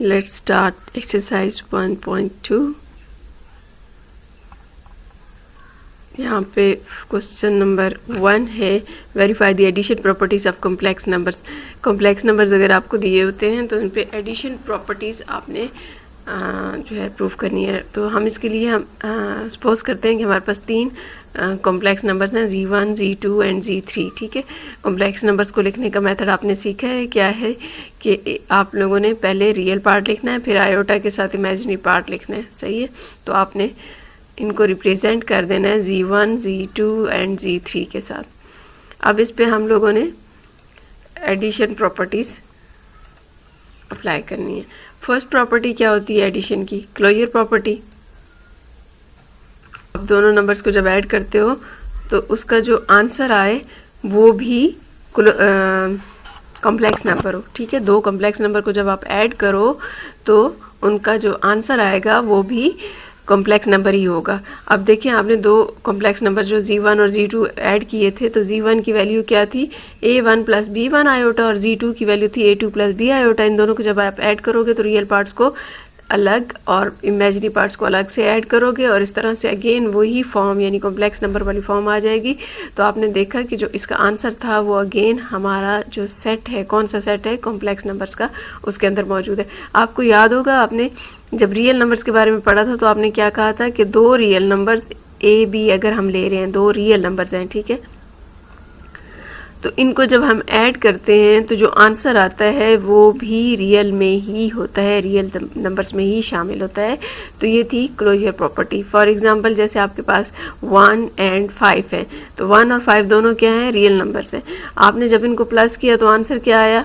Let's start exercise 1.2. यहाँ पे question number 1 है, verify the addition properties of complex numbers. Complex numbers अगर आपको दिए होते हैं तो उन पे एडिशन प्रॉपर्टीज़ आपने जो है प्रूफ करनी है। तो हम इसके लिए हम सपोज करते हैं कि हमारे पास 3 कॉम्प्लेक्स नंबर्स हैं, Z1, Z2 एंड Z3। ठीक है, कॉम्प्लेक्स नंबर्स को लिखने का मेथड आपने सीखा है। क्या है कि आप लोगों ने पहले रियल पार्ट लिखना है, फिर आयोटा के साथ इमेजिनरी पार्ट लिखना है। सही है, तो आपने इनको रिप्रेजेंट कर देना है Z1, Z2 एंड Z3 के साथ। अब इस पे हम लोगों ने एडिशन प्रॉपर्टीज़ अप्लाई करनी है। फर्स्ट प्रॉपर्टी क्या होती है एडिशन की? Closure property. अब दोनों नंबर्स को जब ऐड करते हो तो उसका जो आंसर आए वो भी कॉम्प्लेक्स नंबर हो। ठीक है, 2 कॉम्प्लेक्स नंबर को जब आप ऐड करो तो उनका जो आंसर आएगा वो भी कॉम्प्लेक्स नंबर ही होगा। अब देखिए, आपने 2 कॉम्प्लेक्स नंबर जो Z1 और Z2 ऐड किए थे, तो Z1 की वैल्यू क्या थी? A1 प्लस B1 आयोटा, और Z2 की वैल्यू थी A2 प्लस B आयोटा। इन दोनों को जब आप ऐड करोगे तो रियल पार्ट्स को अलग और इमेजिनरी पार्ट्स को अलग से ऐड करोगे, और इस तरह से अगेन वही फॉर्म यानी कॉम्प्लेक्स नंबर वाली फॉर्म आ जाएगी। तो आपने देखा कि जो इसका आंसर था वो अगेन हमारा जो सेट है, कौन सा सेट है? कॉम्प्लेक्स नंबर्स का, उसके अंदर मौजूद है। आपको याद होगा, आपने जब रियल नंबर्स के बारे में पढ़ा था तो आपने क्या कहा था कि 2 रियल नंबर्स A, B अगर हम ले रहे हैं, 2 रियल नंबर्स हैं। ठीक है, तो इनको जब हम ऐड करते हैं तो जो आंसर आता है वो भी रियल में ही होता है, रियल नंबर्स में ही शामिल होता है। तो ये थी क्लोजर प्रॉपर्टी। फॉर एग्जांपल, जैसे आपके पास 1 एंड 5 है, तो 1 और 5 दोनों क्या हैं? रियल नंबर्स हैं। आपने जब इनको प्लस किया तो आंसर क्या आया?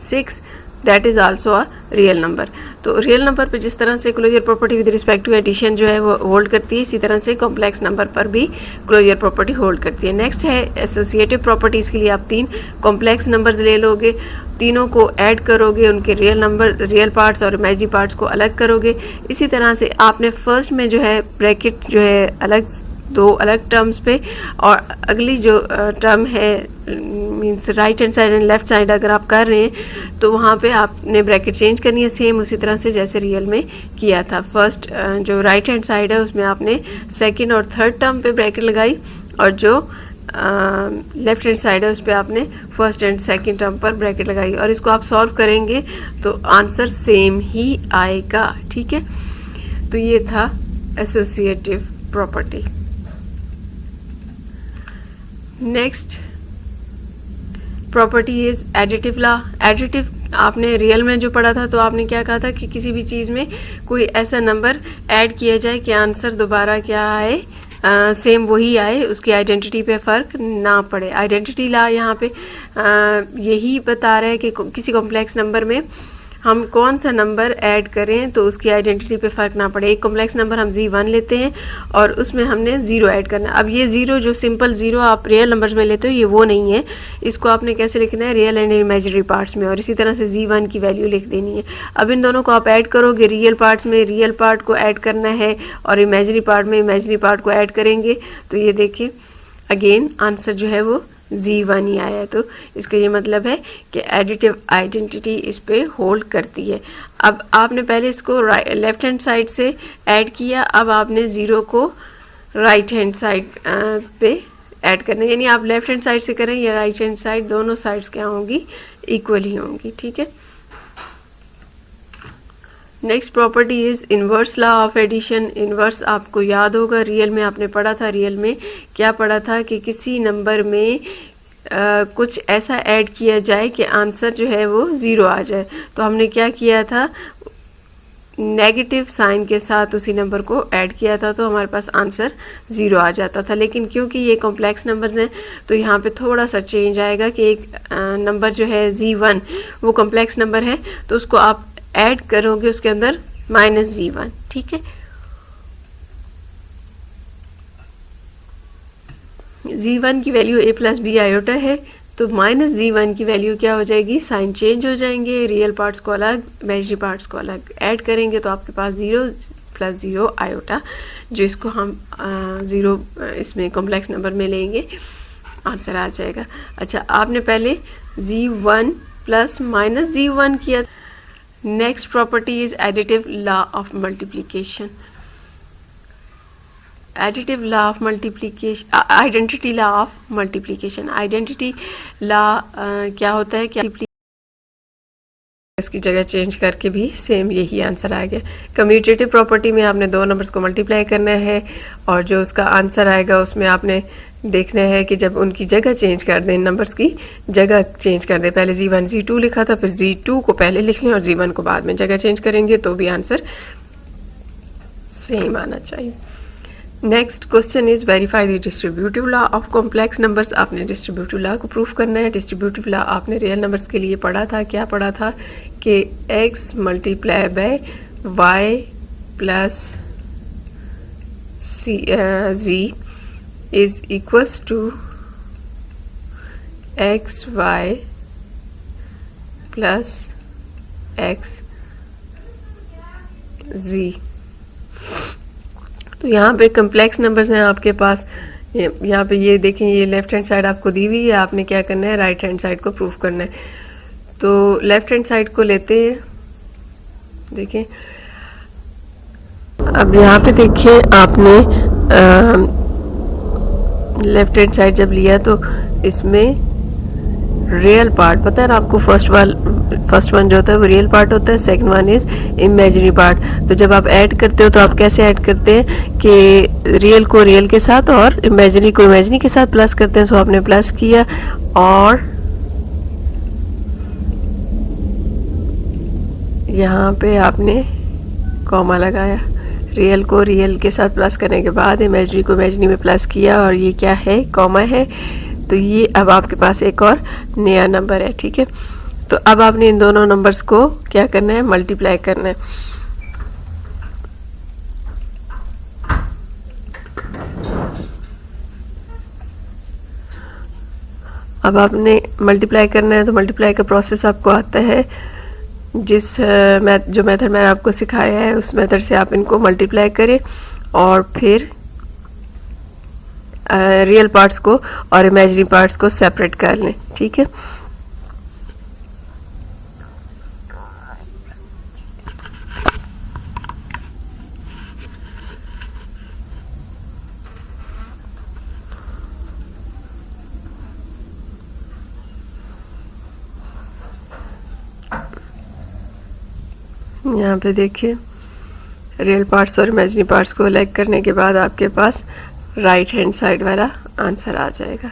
6। That is also a real number. तो रियल नंबर पे जिस तरह से closure property with respect to addition जो है वो होल्ड करती है, इसी तरह से कॉम्प्लेक्स नंबर पर भी क्लोजर प्रॉपर्टी होल्ड करती है। नेक्स्ट है एसोसिएटिव प्रॉपर्टीज़ के लिए आप 3 कॉम्प्लेक्स नंबर्स ले लोगे, तीनों को ऐड करोगे, उनके रियल पार्ट्स और इमेजिनरी पार्ट्स को अलग करोगे। इसी तरह से आपने फर्स्ट में जो है ब्रैकेट जो है अलग, 2 अलग टर्म्स पे, और अगली जो टर्म है means right hand side and left side अगर आप कर रहे हैं तो वहाँ पे आपने ब्रैकेट चेंज करनी है, सेम उसी तरह से जैसे रियल में किया था। फर्स्ट जो राइट हैंड साइड है उसमें आपने सेकंड और थर्ड टर्म पे ब्रैकेट लगाई, और जो लेफ्ट हैंड साइड है उस पर आपने फर्स्ट एंड सेकंड टर्म पर ब्रैकेट लगाई, और इसको आप सॉल्व करेंगे तो आंसर सेम ही आएगा। ठीक है, तो ये था associative property. Next property is additive law. Additive आपने रियल में जो पढ़ा था तो आपने क्या कहा था कि किसी भी चीज़ में कोई ऐसा नंबर ऐड किया जाए कि आंसर दोबारा क्या आए? सेम वही आए, उसकी आइडेंटिटी पे फ़र्क ना पड़े। आइडेंटिटी लॉ यहाँ पे यही बता रहा है कि किसी कॉम्प्लेक्स नंबर में हम कौन सा नंबर ऐड करें तो उसकी आइडेंटिटी पे फ़र्क ना पड़े। एक कॉम्प्लेक्स नंबर हम Z1 लेते हैं और उसमें हमने 0 ऐड करना है। अब ये 0 जो सिंपल 0 आप रियल नंबर्स में लेते हो, ये वो नहीं है। इसको आपने कैसे लिखना है? रियल एंड इमेजिनरी पार्ट्स में, और इसी तरह से Z1 की वैल्यू लिख देनी है। अब इन दोनों को आप ऐड करोगे, रियल पार्ट्स में रियल पार्ट को ऐड करना है और इमेजिनरी पार्ट में इमेजिनरी पार्ट को ऐड करेंगे। तो ये देखिए अगेन आंसर जो है वो Z1 ही आया है। तो इसका ये मतलब है कि एडिटिव आइडेंटिटी इस पे होल्ड करती है। अब आपने पहले इसको लेफ्ट हैंड साइड से ऐड किया, अब आपने 0 को राइट हैंड साइड पे ऐड करना है, यानी आप लेफ्ट हैंड साइड से करें या राइट हैंड साइड, दोनों साइड्स क्या होंगी? इक्वल ही होंगी। ठीक है, next property is inverse law of addition. Inverse आपको याद होगा, रियल में आपने पढ़ा था। रियल में क्या पढ़ा था कि किसी नंबर में कुछ ऐसा ऐड किया जाए कि आंसर जो है वो 0 आ जाए। तो हमने क्या किया था? नेगेटिव साइन के साथ उसी नंबर को ऐड किया था, तो हमारे पास आंसर 0 आ जाता था। लेकिन क्योंकि ये कॉम्प्लेक्स नंबर्स हैं तो यहाँ पे थोड़ा सा चेंज आएगा कि एक नंबर जो है Z1 वो कॉम्प्लेक्स नंबर है, तो उसको आप ऐड करोगे उसके अंदर -Z1। ठीक है, Z1 की value A plus B iota है, तो -Z1 की वैल्यू क्या हो जाएगी? साइन चेंज हो जाएंगे, रियल पार्ट्स को अलग, इमेजिनरी पार्ट्स को अलग ऐड करेंगे तो आपके पास 0 प्लस 0 आयोटा, जो इसको हम 0 इसमें कॉम्प्लेक्स नंबर में लेंगे, आंसर आ जाएगा। अच्छा, आपने पहले Z1 प्लस -Z1 किया, next property is additive law of multiplication. Additive law of multiplication, identity law of multiplication. Identity law क्या होता है, क्या इसकी जगह चेंज करके भी सेम यही आंसर आ गया. कम्यूटेटिव प्रॉपर्टी में आपने दो नंबर्स को मल्टीप्लाई करना है और जो उसका आंसर आएगा उसमें आपने देखना है कि जब उनकी जगह चेंज कर दें, नंबर्स की जगह चेंज कर दें. पहले Z1 Z2 लिखा था, फिर Z2 को पहले लिख लें और Z1 को बाद में जगह चेंज करेंगे तो भी आंसर सेम आना चाहिए. Next question is verify the distributive law of complex numbers. आपने डिस्ट्रीब्यूटिव लॉ को प्रूफ करना है. डिस्ट्रीब्यूटिव लॉ आपने रियल नंबर्स के लिए पढ़ा था. क्या पढ़ा था कि x multiply by y plus z is equals to x y plus x z. तो यहाँ पे कम्प्लेक्स नंबर्स हैं आपके पास. यहाँ पे ये देखें, ये लेफ्ट हैंड साइड आपको दी हुई है. आपने क्या करना है, राइट हैंड साइड को प्रूफ करना है. तो लेफ्ट हैंड साइड को लेते हैं. देखें अब यहाँ पे देखिए, आपने लेफ्ट हैंड साइड जब लिया तो इसमें रियल पार्ट पता है ना आपको. फर्स्ट वन जो होता है वो रियल पार्ट होता है, second one is imaginary part. तो जब आप ऐड करते हो तो आप कैसे ऐड करते हैं कि रियल को रियल के साथ और इमेजिनरी को इमेजिनरी के साथ प्लस करते हैं. सो आपने प्लस किया और यहाँ पे आपने कॉमा लगाया. रियल को रियल के साथ प्लस करने के बाद इमेजिनरी को इमेजिनरी में प्लस किया और ये क्या है, कॉमा है. तो ये अब आपके पास एक और नया नंबर है. ठीक है, तो अब आपने इन दोनों नंबर्स को क्या करना है, मल्टीप्लाई करना है. अब आपने मल्टीप्लाई करना है तो मल्टीप्लाई का प्रोसेस आपको आता है. जिस जो मेथड मैंने आपको सिखाया है उस मेथड से आप इनको मल्टीप्लाई करें और फिर रियल पार्ट्स को और इमेजिनरी पार्ट्स को सेपरेट कर लें. ठीक है, यहाँ पे देखिए रियल पार्ट्स और इमेजिनरी पार्ट्स को अलग करने के बाद आपके पास राइट हैंड साइड वाला आंसर आ जाएगा.